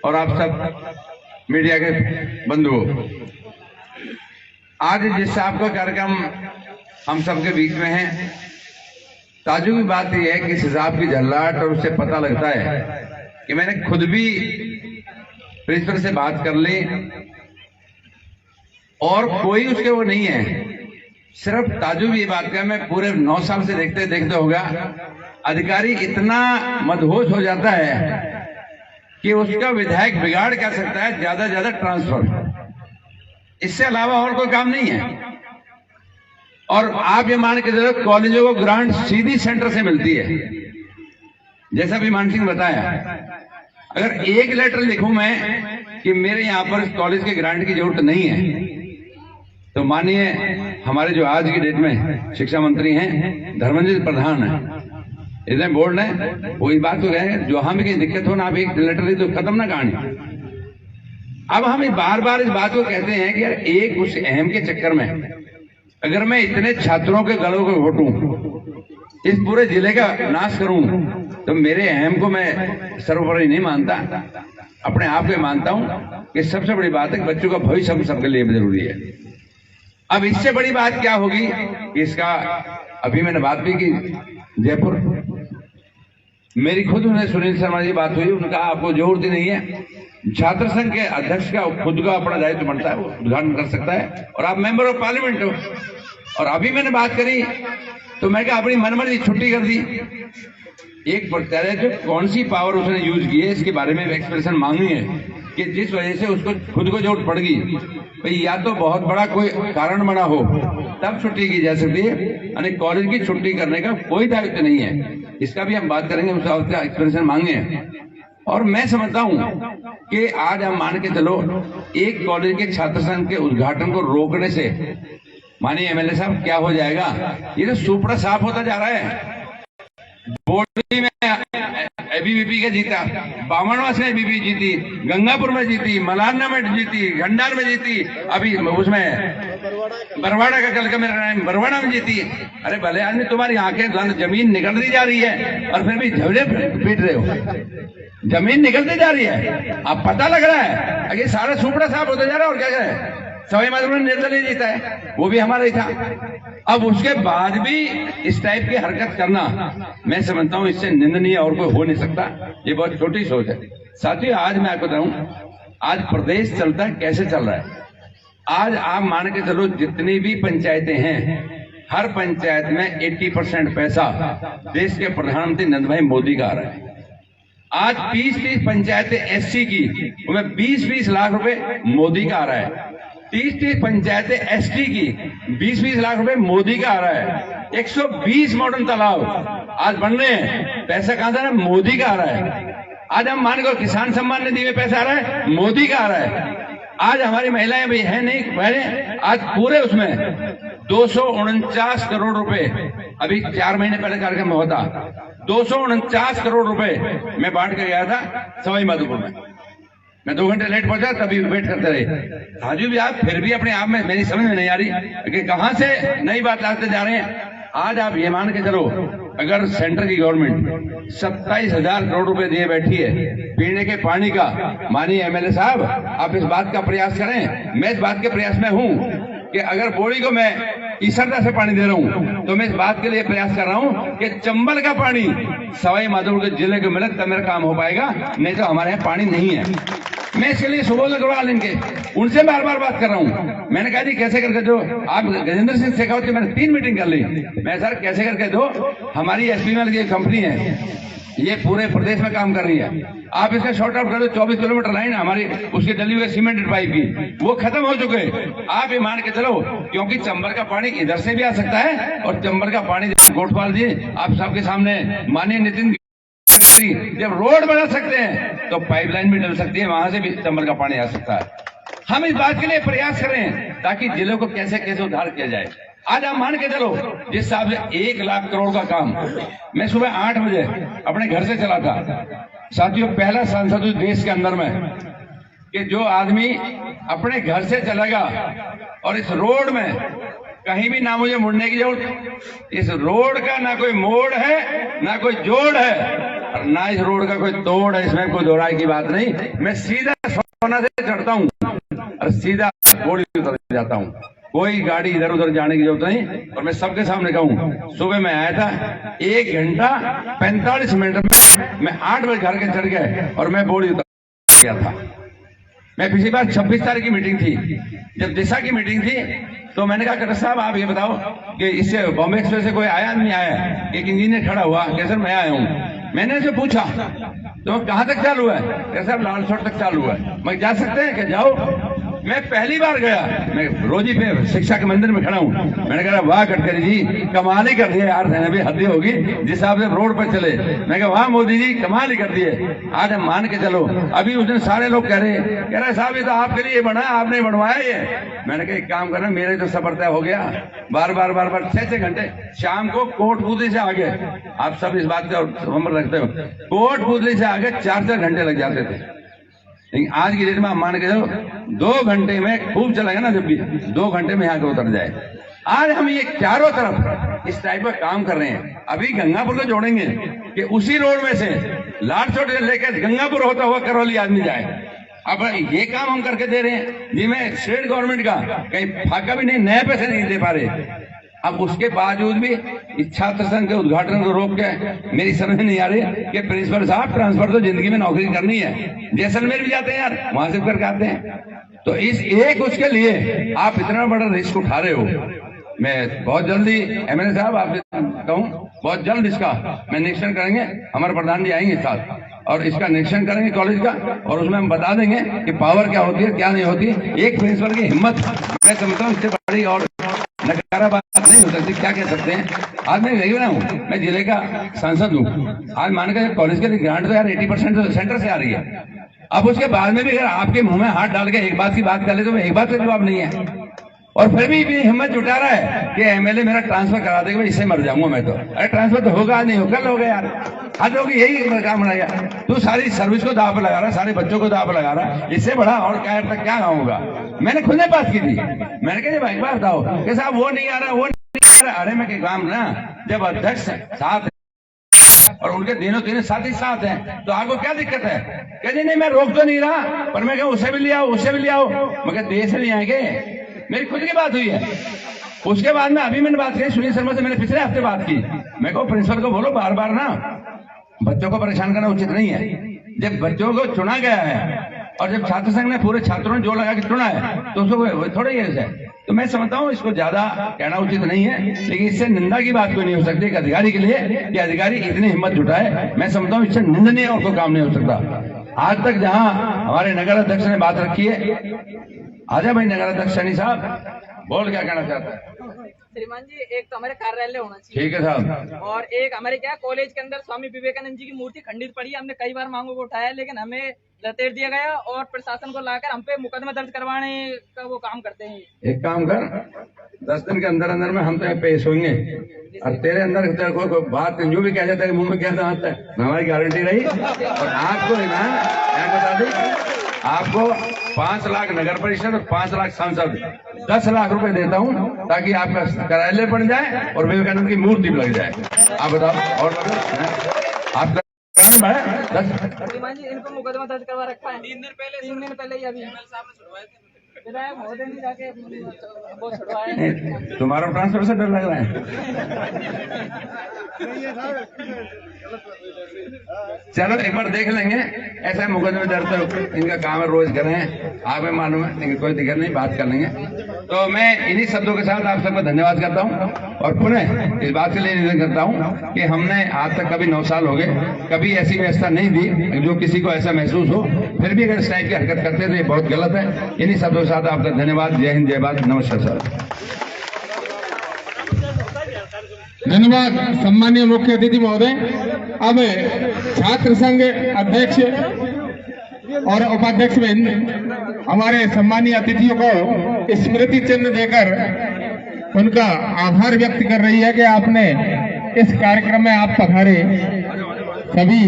और आप सब मीडिया के बंधुओं, आज जिस साहब का कार्यक्रम हम सबके बीच में है, ताजुब की बात यह है कि इस हिसाब की झल्लाहट और उससे पता लगता है कि मैंने खुद भी प्रिंसिपल से बात कर ली और कोई उसके वो नहीं है, सिर्फ ताजुब ये बात का मैं पूरे 9 साल से देखते देखते होगा अधिकारी इतना मदहोश हो जाता है कि उसका विधायक बिगाड़ क्या सकता है, ज्यादा से ज्यादा ट्रांसफर, इससे अलावा और कोई काम नहीं है। और आप ये मान के चलो कॉलेजों को ग्रांट सीधी सेंटर से मिलती है, जैसा भी मान सिंह बताया। अगर एक लेटर लिखूं मैं कि मेरे यहाँ पर कॉलेज के ग्रांट की जरूरत नहीं है, तो मानिए हमारे जो आज की डेट में शिक्षा मंत्री हैं धर्मेंद्र प्रधान है, इतने बोल्ड है, वो इस बात को कहे जो हमें कहीं दिक्कत हो ना आप एक लेटर लिख दो, खत्म ना कहानी। अब हम बार बार इस बात को कहते हैं कि यार एक उस अहम के चक्कर में अगर मैं इतने छात्रों के गलों को घोटूं, इस पूरे जिले का नाश करूं, तो मेरे अहम को मैं सर्वोपरि नहीं मानता, अपने आप को मानता हूं कि सबसे बड़ी बात है बच्चों का भविष्य हम सबके लिए जरूरी है। अब इससे बड़ी बात क्या होगी कि इसका अभी मैंने बात भी की जयपुर, मेरी खुद उन्हें सुनील शर्मा जी बात हुई, उनका आपको जरूरत ही नहीं है, छात्र संघ के अध्यक्ष का खुद का अपना दायित्व बनता है, वो उद्घाटन कर सकता है और आप मेंबर ऑफ पार्लियामेंट हो। और अभी मैंने बात करी तो मैं क्या अपनी मनमर्जी छुट्टी कर दी, एक जो कौन सी पावर उसने यूज की है इसके बारे में एक्सप्रेशन मांगी है कि जिस वजह से उसको खुद को जरूरत पड़ गई, भाई या तो बहुत बड़ा कोई कारण बना हो तब छुट्टी की जा सकती है, यानी कॉलेज की छुट्टी करने का कोई दायित्व नहीं है, इसका भी हम बात करेंगे, उसका एक्सप्रेशन मांगे हैं। और मैं समझता हूं कि आज हम मान के चलो एक कॉलेज के छात्र संघ के उद्घाटन को रोकने से माननीय एमएलए साहब क्या हो जाएगा, ये तो सुपड़ा साफ होता जा रहा है। बोर्डी में एबीवीपी का जीता, बामणवा से एबीवीपी जीती, गंगापुर में जीती, मलारना में जीती, घंडार में जीती, अभी उसमें बरवाड़ा का कल का मेरा बरवाड़ा में जीती। अरे भले आदमी तुम्हारी आंखें जमीन निकलती जा रही है और फिर भी झवले पीट रहे हो, जमीन निकलती जा रही है, अब पता लग रहा है अगर सारा सुपड़ा साफ होता जा रहा है। और क्या करें, सवाई माधोपुर निर्दलीय जीता है, वो भी हमारा ही था। अब उसके बाद भी इस टाइप की हरकत करना मैं समझता हूं इससे निंदनीय और कोई हो नहीं सकता, ये बहुत छोटी सोच है। साथियों आज मैं आपको बताऊं आज प्रदेश चलता है कैसे चल रहा है। आज आप मान के चलो जितनी भी पंचायतें हैं हर पंचायत में 80% पैसा देश के प्रधानमंत्री नरेंद्र भाई मोदी का आ रहा है। आज 30 पंचायतें एससी की, उनमें 20-20 लाख रुपए मोदी का आ रहा है। 30 पंचायतें एसटी की, 20-20 लाख रुपए मोदी का आ रहा है। 120 मॉडर्न तालाब आज बन रहे हैं, पैसा कहां से आ रहा है? मोदी का आ रहा है। आज हम मान लो किसान सम्मान निधि में पैसा आ रहा है, मोदी का आ रहा है। आज हमारी महिलाएं भी है नहीं बहने, आज पूरे उसमें 249 करोड़ रुपए, अभी 4 महीने पहले कार्यक्रम होता, 249 करोड़ रुपए मैं बांट के गया था सवाई माधोपुर में। मैं 2 घंटे लेट पहुंचा, तभी वेट करते रहे। राजू भी आप फिर भी अपने आप में मेरी समझ में नहीं आ रही कि कहां से नई बात लाते जा रहे हैं। आज आप ये मान के चलो, अगर सेंटर की गवर्नमेंट 27,000 करोड़ रुपए दिए बैठी है पीने के पानी का, मानिए एमएलए साहब आप इस बात का प्रयास करें, मैं इस बात के प्रयास में हूं कि अगर बोड़ी को मैं ईसरदा से पानी दे रहा हूं तो मैं इस बात के लिए प्रयास कर रहा हूं कि चंबल का पानी सवाई माधोपुर के जिले को मिले तब मेरा काम हो पाएगा, नहीं तो हमारे यहाँ पानी नहीं है। मैं इसके लिए सुबोध अग्रवाल इनके उनसे बार बार बात कर रहा हूं। मैंने कहा जी कैसे करके दो, आप गजेंद्र सिंह शेखावत की मैंने 3 मीटिंग कर ली। मैं सर कैसे करके दो, हमारी एसपीएमएल की कंपनी है, ये पूरे प्रदेश में काम कर रही है, आप इसका शॉर्ट आउट कर दो। 24 किलोमीटर लाइन हमारी उसकी डली हुई सीमेंटेड पाइप की, वो खत्म हो चुके। आप ये मान के चलो, क्योंकि चंबल का पानी इधर से भी आ सकता है और चंबल का पानी गोठवाल जी आप सबके सामने माननीय नितिन जब रोड बना सकते हैं तो पाइपलाइन भी डल सकती है, वहां से भी चंबल का पानी आ सकता है। हम इस बात के लिए प्रयास करें ताकि जिलों को कैसे कैसे उद्धार किया जाए। आज आप मान के चलो जिस हिसाब से 1 लाख करोड़ का काम मैं सुबह 8 बजे अपने घर से चला था। साथियों, पहला सांसद उस देश के अंदर में कि जो आदमी अपने घर से चलेगा और इस रोड में कहीं भी ना मुझे मुड़ने की जरूरत, इस रोड का ना कोई मोड़ है ना कोई जोड़ है और ना इस रोड का कोई तोड़ है, इसमें कोई दोहराई की बात नहीं। मैं सीधा सोना से चढ़ता हूँ और सीधा बोड़ी उतर जाता हूँ, कोई गाड़ी इधर उधर जाने की जरूरत नहीं। और मैं सबके सामने कहूँ, सुबह मैं आया था 1 घंटा 45 मिनट में मैं 8 बजे घर के चढ़ गया और मैं बोड़ी उतर गया था। मैं पिछली बार 26 तारीख की मीटिंग थी, जब दिशा की मीटिंग थी तो मैंने कहा कटर साहब आप ये बताओ कि इससे बॉम्बे एक्सप्रेस से कोई आया नहीं आया? एक इंजीनियर खड़ा हुआ, कैसे मैं आया हूँ। मैंने उसे पूछा तो कहाँ तक चालू है? कैसे लाल चौक तक चालू है। मैं जा सकते हैं क्या? जाओ। मैं पहली बार गया, मैं रोजी पे शिक्षा के मंदिर में खड़ा हूँ। मैंने कहा वाह गडकरी जी कमाल ही कर दिए यार, भी हद होगी जिस हिसाब से रोड पर चले। मैं कहा वाह मोदी जी कमाल ही कर दिए। आज हम मान के चलो, अभी उस दिन सारे लोग कह रहे साहब ये तो आपके लिए बना है, आपने बनवाया ये। मैंने कहा एक काम करना, मेरे तो सफर तय हो गया। बार बार 6-6 घंटे शाम को कोटपुतली से आगे, आप सब इस बात का खबर रखते हो, कोटपुतली से आगे 4-4 घंटे लग जाते थे। लेकिन आज की डेट में आप मान के चलो 2 घंटे में खूब चलेगा ना, जब भी 2 घंटे में यहाँ को उतर जाए। आज हम ये चारों तरफ इस टाइप का काम कर रहे हैं। अभी गंगापुर को जोड़ेंगे कि उसी रोड में से लाल चौक से लेकर गंगापुर होता हुआ करौली आदमी जाए। अब ये काम हम करके दे रहे हैं जी। मैं स्टेट गवर्नमेंट का कहीं फाका भी नहीं, नए पैसे नहीं दे पा रहे। अब उसके बावजूद भी इस छात्र संघ के उद्घाटन को रोक के मेरी समझ नहीं आ रही कि प्रिंसिपल साहब ट्रांसफर तो जिंदगी में नौकरी करनी है, जैसलमेर भी जाते हैं यार, वहां से करके आते हैं। तो इस एक उसके लिए आप इतना बड़ा रिस्क उठा रहे हो। मैं बहुत जल्दी एमएलए साहब आपसे कहूँ, बहुत जल्द इसका मैं निरीक्षण करेंगे, हमारे प्रधान जी आएंगे साथ और इसका निरीक्षण करेंगे कॉलेज का, और उसमें हम बता देंगे कि पावर क्या होती है क्या नहीं होती। एक प्रिंसिपल की हिम्मत मैं समझता हूँ इससे बड़ी और नकारा बात नहीं हो सकती। क्या कह सकते हैं, आज मैं यही हूँ, मैं जिले का सांसद हूँ। आज मान के कॉलेज के लिए ग्रांट तो यार 80% तो सेंटर से आ रही है। अब उसके बाद में भी अगर आपके मुंह में हाथ डाल के एक बात की बात कर ले तो एक बात का जवाब नहीं है, और फिर भी हिम्मत जुटा रहा है कि एमएलए मेरा ट्रांसफर करा देगा, इससे मर जाऊंगा मैं तो। अरे ट्रांसफर तो होगा नहीं, कल हो गया यार, आज होगी, यही काम रहेगा। तू सारी सर्विस को दाव पर लगा रहा, सारे बच्चों को दाव पर लगा रहा, इससे बड़ा और क्या होगा। मैंने खुद ने बात की थी, मैंने कहा भाई बात बताओ कि साहब वो नहीं आ रहा, वो नहीं आ रहा। अरे मैं काम ना, जब अध्यक्ष साथ और उनके दिनों तीनों साथी साथ हैं तो आपको क्या दिक्कत है? कहते नहीं मैं रोक तो नहीं रहा, पर मैं कहूँ उसे भी ले आओ उसे भी ले आओ, मगर देश नहीं आएंगे। मेरी खुद की बात हुई है। उसके बाद में अभी मैंने बात की सुनील शर्मा से, मैंने पिछले हफ्ते बात की। मैं कहूँ प्रिंसिपल को बोलो बार बार ना बच्चों को परेशान करना उचित नहीं है। जब बच्चों को चुना गया है और जब छात्र संघ ने पूरे छात्रों ने जो लगा के चुना है तो उसको थोड़ा ही है तो मैं समझता हूँ इसको ज्यादा कहना उचित नहीं है, लेकिन इससे निंदा की बात कोई नहीं हो सकती एक अधिकारी के लिए कि अधिकारी इतनी हिम्मत जुटाए। मैं समझता हूँ इससे निंदनीय और कोई काम नहीं हो सकता। आज तक जहां हमारे नगर अध्यक्ष ने बात रखी है, आजा भाई नगर अध्यक्ष सैनी साहब, बोल क्या कहना चाहता है? श्रीमान जी, एक तो हमारे कार्यालय होना चाहिए, ठीक है साहब, और एक हमारे क्या कॉलेज के अंदर स्वामी विवेकानंद जी की मूर्ति खंडित पड़ी है। हमने कई बार मांगों को उठाया, लेकिन हमें लतेड़ दिया गया और प्रशासन को लाकर हम पे मुकदमा दर्ज करवाने का वो काम करते हैं। एक काम कर, 10 दिन के अंदर अंदर में हम तो पेश होंगे, और तेरे अंदर कोई बात जो भी कह जाता है मुंह में कह आता है, हमारी गारंटी रही। और आपको मैं बता दी, आपको 5 लाख नगर परिषद और 5 लाख सांसद, 10 लाख रुपए देता हूं ताकि आपका कार्यालय बन जाए और विवेकानंद की मूर्ति भी लग जाए। आप बताओ और आपका श्रीमान जी, इनको मुकदमा दर्ज करवा रखा है 3 दिन पहले ही अभी विधायक महोदय ने जाके वो छुड़वाया। तुम्हारा ट्रांसफर से डर लग रहा है? चलो एक बार देख लेंगे, ऐसा मुकदमे दर्ज इनका काम है, रोज करें, आगे मालूम है, लेकिन कोई दिक्कत नहीं, बात कर लेंगे। तो मैं इन्हीं शब्दों के साथ आप सबको धन्यवाद करता हूं और पुनः इस बात के लिए निवेदन करता हूं कि हमने आज तक कभी 9 साल हो गए कभी ऐसी व्यवस्था नहीं दी जो किसी को ऐसा महसूस हो, फिर भी अगर इस टाइप की हरकत करते तो ये बहुत गलत है। इन्हीं शब्दों के साथ आपका धन्यवाद। जय हिंद, जय भारत, नमस्कार सर। धन्यवाद सम्मानीय मुख्य अतिथि महोदय। अब छात्र संघ अध्यक्ष और उपाध्यक्ष में हमारे सम्मानीय अतिथियों को स्मृति चिन्ह देकर उनका आभार व्यक्त कर रही है कि आपने इस कार्यक्रम में आप पधारे। सभी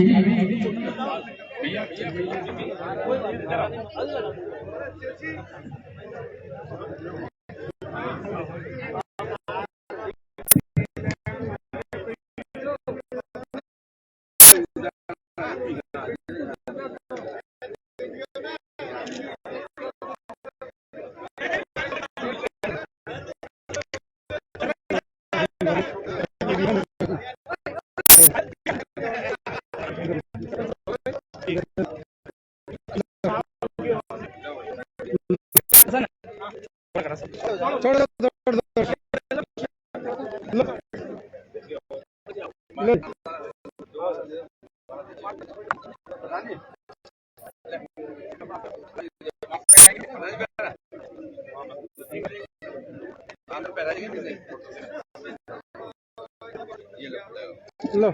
लो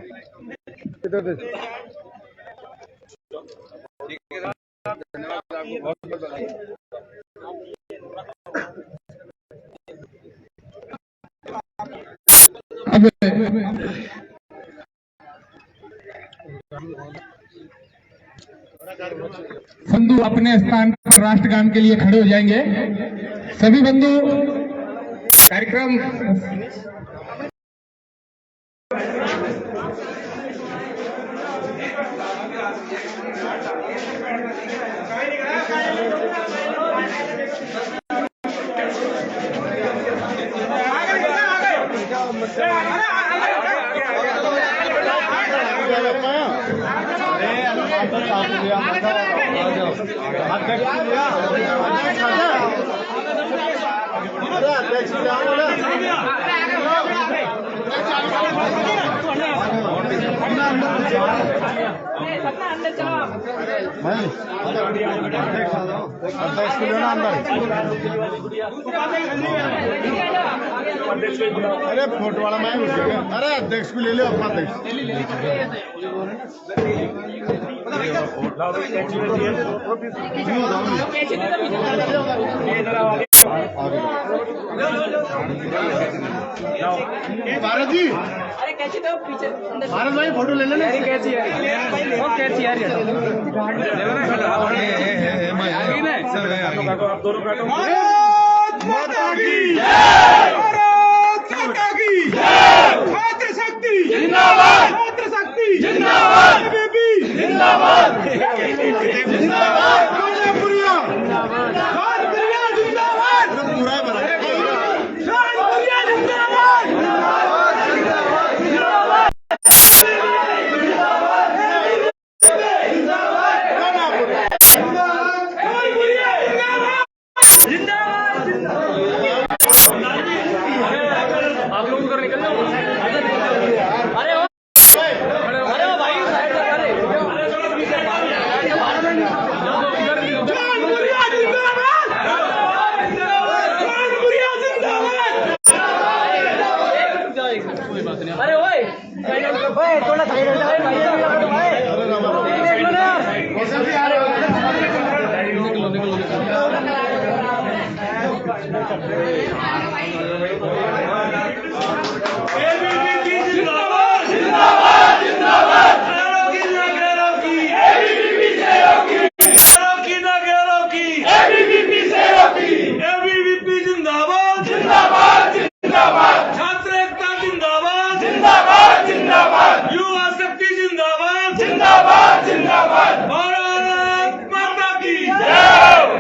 इधर दे। धन्यवाद आपको, बहुत बहुत बधाई। बंधु अपने स्थान पर राष्ट्रगान के लिए खड़े हो जाएंगे। सभी बंधु कार्यक्रम अरे फोटो वाला मैं अरे अध्यक्ष को ले लो, अपना अध्यक्ष भारत जी। अरे कैसे तो पीछे भारत भाई फोटो ले लेना। कैसी यार माता की जय, भारत माता की जय, छात्र शक्ति जिंदाबाद, छात्र शक्ति जिंदाबाद, बीबी जिंदाबाद, जिंदाबाद, कानपुरिया जिंदाबाद, कानपुरिया जिंदाबाद, पूरा बना कानपुरिया जिंदाबाद, जिंदाबाद, जिंदाबाद, जिंदाबाद, जिंदाबाद, जिंदाबाद, भारत माता की जय।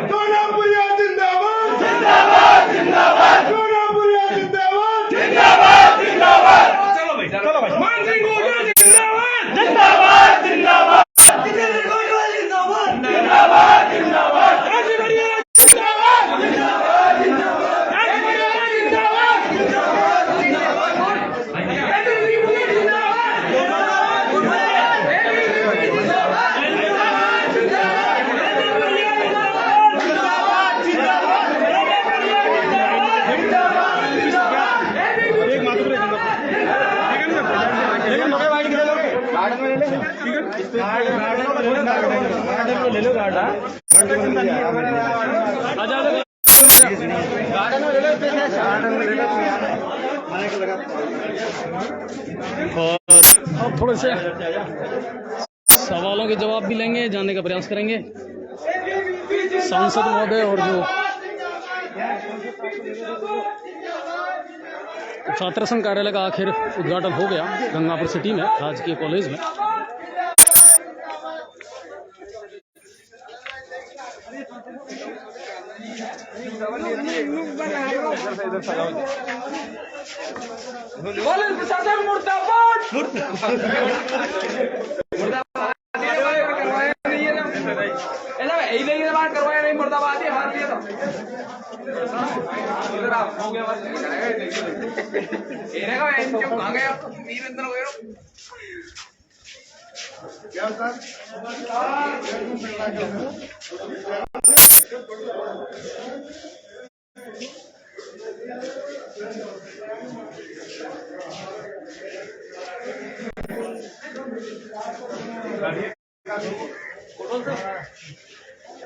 सोनापुरिया जिंदाबाद जिंदाबाद जिंदाबाद। सोनापुरिया जिंदाबाद जिंदाबाद जिंदाबाद। चलो भाई चलो भाई। मान सिंह गोठवाल जिंदाबाद जिंदाबाद जिंदाबाद। जितेंद्र गोठवाल जिंदाबाद जिंदाबाद जिंदाबाद। राजीव हरियाणा जिंदाबाद जिंदाबाद जिंदाबाद। राजीव हरियाणा जिंदाबाद जिंदाबाद और अब थोड़े से सवालों के जवाब भी लेंगे, जानने का प्रयास करेंगे। सांसद महोदय और जो छात्र संघ कार्यालय का आखिर उद्घाटन हो गया गंगापुर सिटी में, राजकीय कॉलेज में। प्रशासन मुर्दाबाद करवाया नहीं, मुर्दाबाद ही हार दिया था। हो गया कहाँ गया वीरेंद्र वगैरह क्या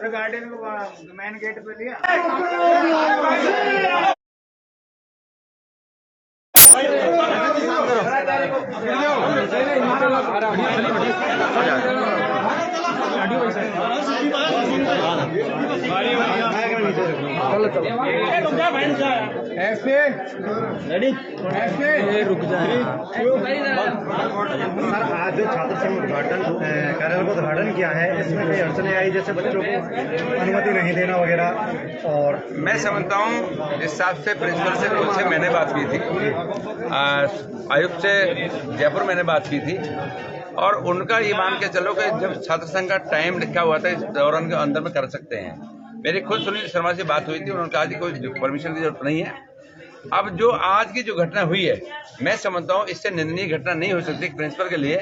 गार्डन मेन गेट पे लिया। रुक जाए सर, आज जो छात्र संघ उद्घाटन कार्यालय का उद्घाटन किया है, इसमें कई अड़चने आई, जैसे बच्चों को अनुमति नहीं देना वगैरह। और मैं समझता हूँ जिस हिसाब से प्रिंसिपल से उनसे मैंने बात की थी, आयुक्त से जयपुर मैंने बात की थी, और उनका ये मान के चलो कि जब छात्र संघ का टाइम लिखा हुआ था इस दौरान के अंदर में कर सकते हैं। मेरी खुद सुनील शर्मा से बात हुई थी, उन्होंने कहा कि कोई परमिशन की जरूरत नहीं है। अब जो आज की जो घटना हुई है, मैं समझता हूँ इससे निंदनीय घटना नहीं हो सकती। प्रिंसिपल के लिए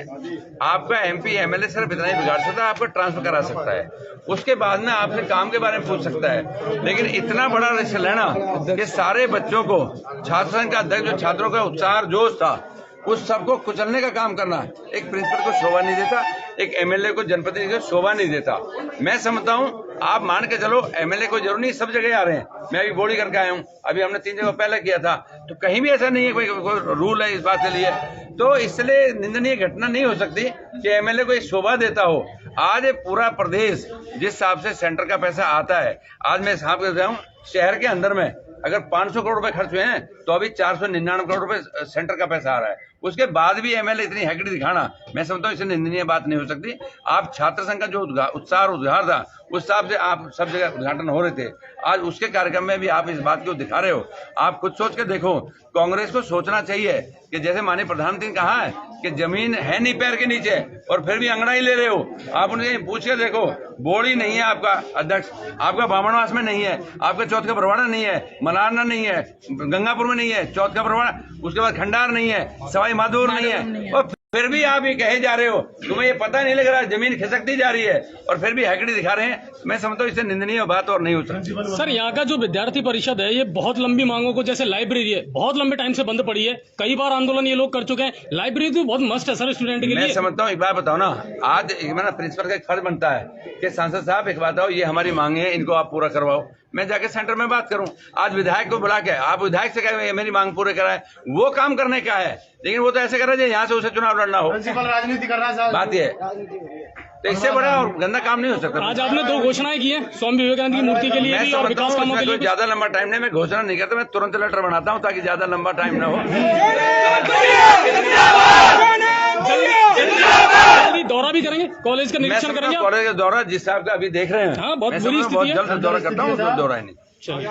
आपका एमपी एमएलए सिर्फ इतना ही बिगाड़ सकता है, आपको ट्रांसफर करा सकता है, उसके बाद में आपसे काम के बारे में पूछ सकता है। लेकिन इतना बड़ा रिस्क लेना कि सारे बच्चों को, छात्र संघ का अध्यक्ष जो छात्रों का उत्साह जोश था, उस सबको कुचलने का काम करना एक प्रिंसिपल को शोभा नहीं देता, एक एमएलए को, जनप्रतिनिधि को शोभा नहीं देता। मैं समझता हूँ आप मान के चलो एमएलए को जरूर नहीं, सब जगह आ रहे हैं। मैं अभी बोली करके आया हूँ, अभी हमने 3 जगह पहले किया था, तो कहीं भी ऐसा नहीं है कोई रूल है इस बात के लिए। तो इसलिए निंदनीय घटना नहीं हो सकती कि एमएलए को शोभा देता हो। आज पूरा प्रदेश जिस हिसाब से सेंटर का पैसा आता है, आज मैं हिसाब कर रहा हूँ, शहर के अंदर में अगर 500 करोड़ रुपए खर्च हुए हैं तो अभी 499 करोड़ रुपए सेंटर का पैसा आ रहा है। उसके बाद भी एमएलए इतनी हैकड़ी दिखाना, मैं समझता हूँ इससे निंदनीय बात नहीं हो सकती। आप छात्र संघ का जो उत्साह और उद्गार था, उस हिसाब से आप सब जगह उद्घाटन हो रहे थे, आज उसके कार्यक्रम में भी आप इस बात को दिखा रहे हो। आप खुद सोच के देखो, कांग्रेस को सोचना चाहिए कि जैसे माननीय प्रधानमंत्री ने कहा है कि जमीन है नहीं पैर के नीचे और फिर भी अंगड़ाई ले रहे हो। आप उनसे पूछ के देखो, बोड़ी नहीं है आपका अध्यक्ष, आपका बामणवास में नहीं है, आपका चौथ का परवाड़ा नहीं है, मलारना नहीं है, गंगापुर में नहीं है चौथ का परवाड़ा, उसके बाद खंडार नहीं है, सवाई माधोपुर नहीं है, और फिर भी आप ये कहे जा रहे हो, तुम्हें ये पता नहीं लग रहा जमीन खिसकती जा रही है और फिर भी हैकड़ी दिखा रहे हैं। मैं समझता हूँ इससे निंदनीय बात और नहीं हो सकती। सर, यहाँ का जो विद्यार्थी परिषद है, ये बहुत लंबी मांगों को, जैसे लाइब्रेरी है, बहुत लंबे टाइम से बंद पड़ी है, कई बार आंदोलन ये लोग कर चुके हैं। लाइब्रेरी तो बहुत मस्त है सर स्टूडेंट के लिए। मैं समझता हूँ, एक बात बताओ ना, आज प्रिंसिपल का एक फर्ज बनता है कि सांसद साहब एक बात बताओ, ये हमारी मांगे है, इनको आप पूरा करवाओ। मैं जाके सेंटर में बात करूं, आज विधायक को बुला के आप विधायक से कहें मेरी मांग पूरे कराए, वो काम करने का है। लेकिन वो तो ऐसे कर रहे हैं यहाँ से उसे चुनाव लड़ना हो, राजनीति कर रहा है बात ये। तो इससे बड़ा और गंदा काम नहीं हो सकता। आज आपने 2 घोषणाएं की हैं, स्वामी विवेकानंद की मूर्ति के लिए भी और विकास कामों के लिए। ज्यादा लंबा टाइम नहीं, मैं घोषणा नहीं करता, मैं तुरंत लेटर बनाता हूँ ताकि ज्यादा लंबा टाइम ना हो। जल्दी दौरा भी करेंगे, कॉलेज का निरीक्षण करेंगे आप? कॉलेज का दौरा जिस हिसाब का अभी देख रहे हैं, हाँ, बहुत मैं बुरी समझ बहुत स्थिति है। जल्द दौरा करता हूँ, उसमें दौरा ही नहीं। चलिए।